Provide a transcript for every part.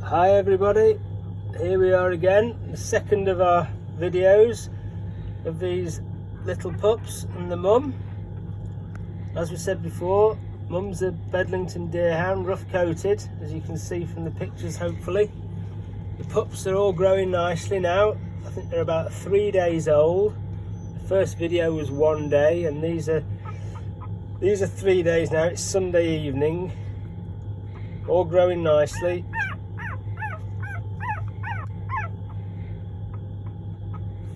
Hi everybody, here we are again, the second of our videos of these little pups and the mum. As we said before, mum's a Bedlington Deerhound, rough coated, as you can see from the pictures hopefully. The pups are all growing nicely now. I think they're about 3 days old. The first video was 1 day and these are 3 days now. It's Sunday evening, all growing nicely.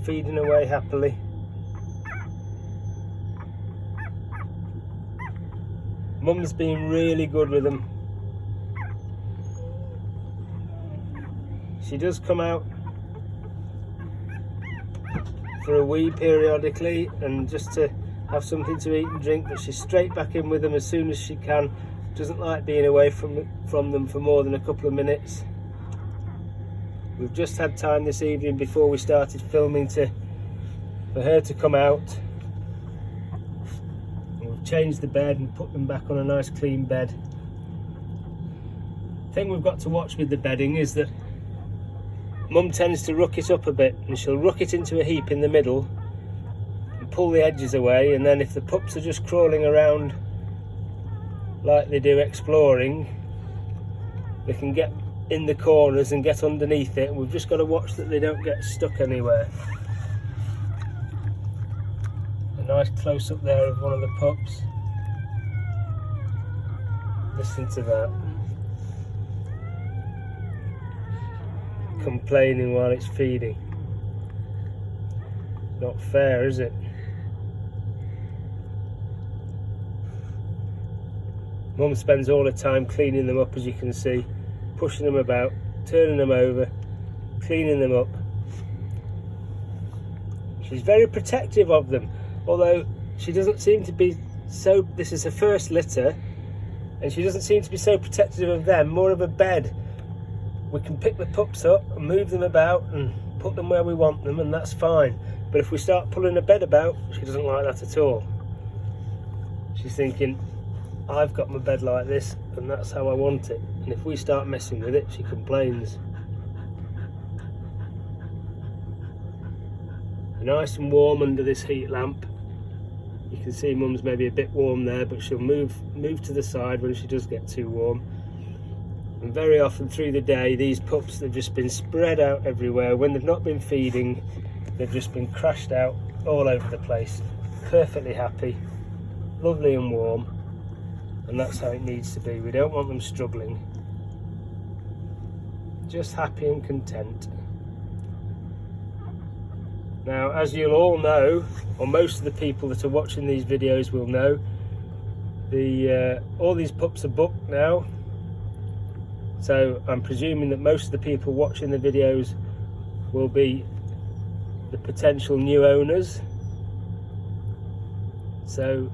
Feeding away happily. Mum's been really good with them. She does come out for a wee periodically and just to have something to eat and drink, but she's straight back in with them as soon as she can. Doesn't like being away from them for more than a couple of minutes. We've just had time this evening before we started filming for her to come out. And we've changed the bed and put them back on a nice clean bed. The thing we've got to watch with the bedding is that Mum tends to ruck it up a bit, and she'll ruck it into a heap in the middle and pull the edges away, and then if the pups are just crawling around like they do exploring, they can get in the corners and get underneath it. We've just got to watch that they don't get stuck anywhere. A nice close up there of one of the pups. Listen to that. Complaining while it's feeding. Not fair, is it? Mum spends all her time cleaning them up, as you can see. Pushing them about, turning them over, cleaning them up. She's very protective of them, although she doesn't seem to be so. This is her first litter and she doesn't seem to be so protective of them, more of a bed. We can pick the pups up and move them about and put them where we want them, and that's fine. But if we start pulling a bed about, she doesn't like that at all. She's thinking, I've got my bed like this and that's how I want it, and if we start messing with it, she complains. Nice and warm under this heat lamp. You can see Mum's maybe a bit warm there, but she'll move to the side when she does get too warm. And very often through the day, these pups, they've just been spread out everywhere. When they've not been feeding, they've just been crashed out all over the place. Perfectly happy, lovely and warm. And that's how it needs to be. We don't want them struggling. Just happy and content. Now, as you'll all know, or most of the people that are watching these videos will know, all these pups are booked now. So I'm presuming that most of the people watching the videos will be the potential new owners. So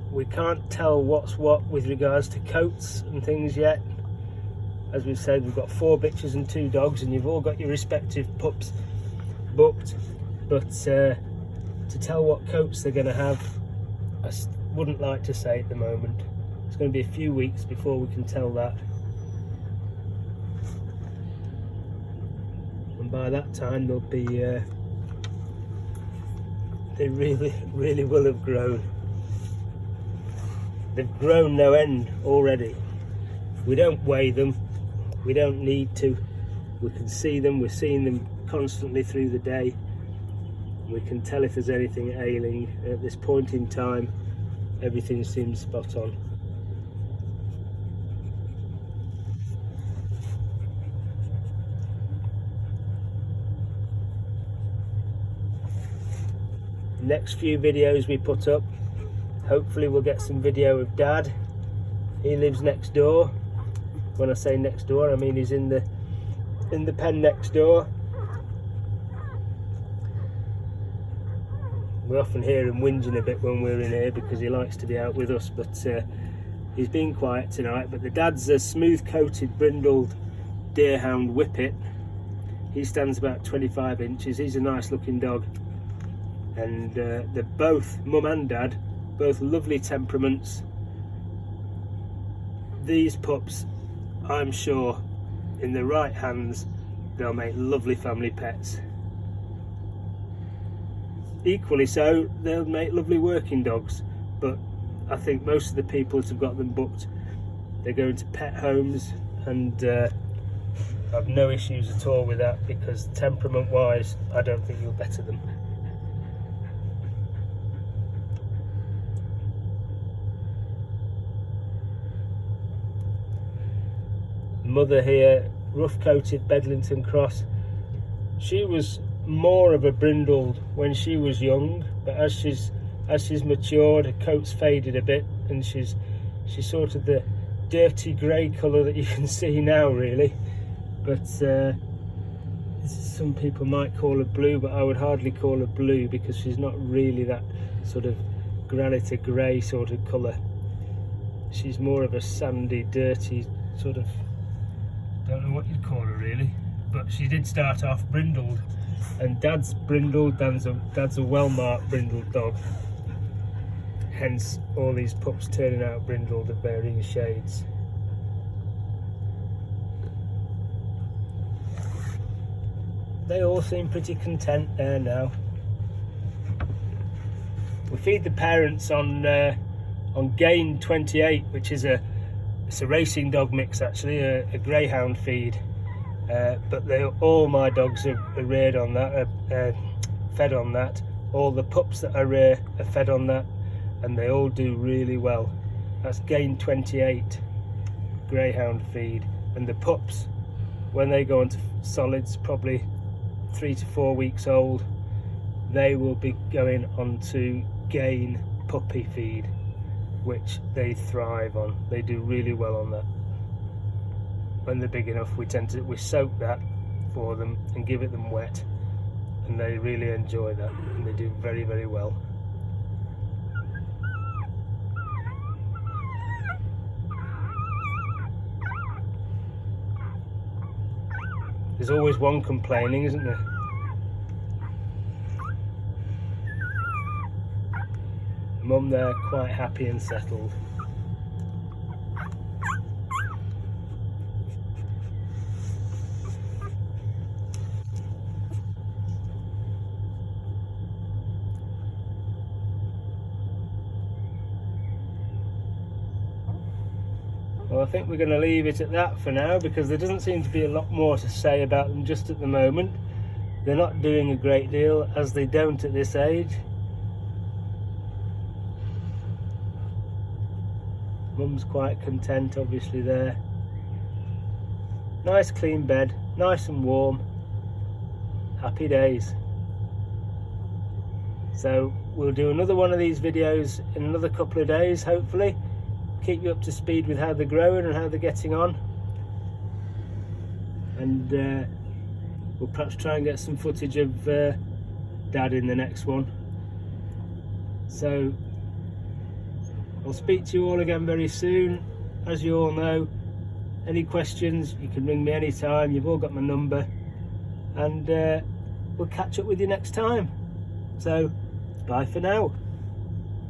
we can't tell what's what with regards to coats and things yet. As we've said, we've got 4 bitches and 2 dogs, and you've all got your respective pups booked. But to tell what coats they're going to have, I wouldn't like to say at the moment. It's going to be a few weeks before we can tell that. And by that time they'll be, they really will have grown. They've grown no end already. We don't weigh them, we don't need to. We can see them, we're seeing them constantly through the day. We can tell if there's anything ailing. At this point in time, everything seems spot on. Next few videos we put up, hopefully we'll get some video of Dad. He lives next door. When I say next door, I mean he's in the pen next door. We often hear him whinging a bit when we're in here because he likes to be out with us, but he's been quiet tonight. But the Dad's a smooth-coated, brindled Deerhound Whippet. He stands about 25 inches. He's a nice-looking dog. And they're both, Mum and Dad, both lovely temperaments. These pups, I'm sure, in the right hands, they'll make lovely family pets. Equally so, they'll make lovely working dogs, but I think most of the people that have got them booked, they're going to pet homes, and I've no issues at all with that, because temperament wise I don't think you'll better them. Mother here, rough coated Bedlington cross. She was more of a brindled when she was young, but as she's matured, her coat's faded a bit, and she's sort of the dirty grey colour that you can see now, really. But some people might call her blue, but I would hardly call her blue, because she's not really that sort of granite grey sort of colour. She's more of a sandy, dirty sort of, don't know what you'd call her really, but she did start off brindled, and Dad's brindled. Dad's a well-marked brindled dog, hence all these pups turning out brindled of varying shades. They all seem pretty content there now. We feed the parents on Gain 28, which is it's a racing dog mix, actually, a greyhound feed. But all my dogs are reared on that, fed on that. All the pups that I rear are fed on that, and they all do really well. That's Gain 28 greyhound feed, and the pups, when they go onto solids, probably 3 to 4 weeks old, they will be going onto Gain puppy feed, which they thrive on. They do really well on that. When they're big enough, we soak that for them and give it them wet, and they really enjoy that, and they do very, very well. There's always one complaining, isn't there? Mum there, quite happy and settled. Well, I think we're going to leave it at that for now, because there doesn't seem to be a lot more to say about them just at the moment. They're not doing a great deal, as they don't at this age. Mum's quite content, obviously, there. Nice clean bed, nice and warm. Happy days. So we'll do another one of these videos in another couple of days, hopefully. Keep you up to speed with how they're growing and how they're getting on. And we'll perhaps try and get some footage of Dad in the next one. So I'll speak to you all again very soon. As you all know, any questions, you can ring me anytime. You've all got my number, and we'll catch up with you next time. So bye for now.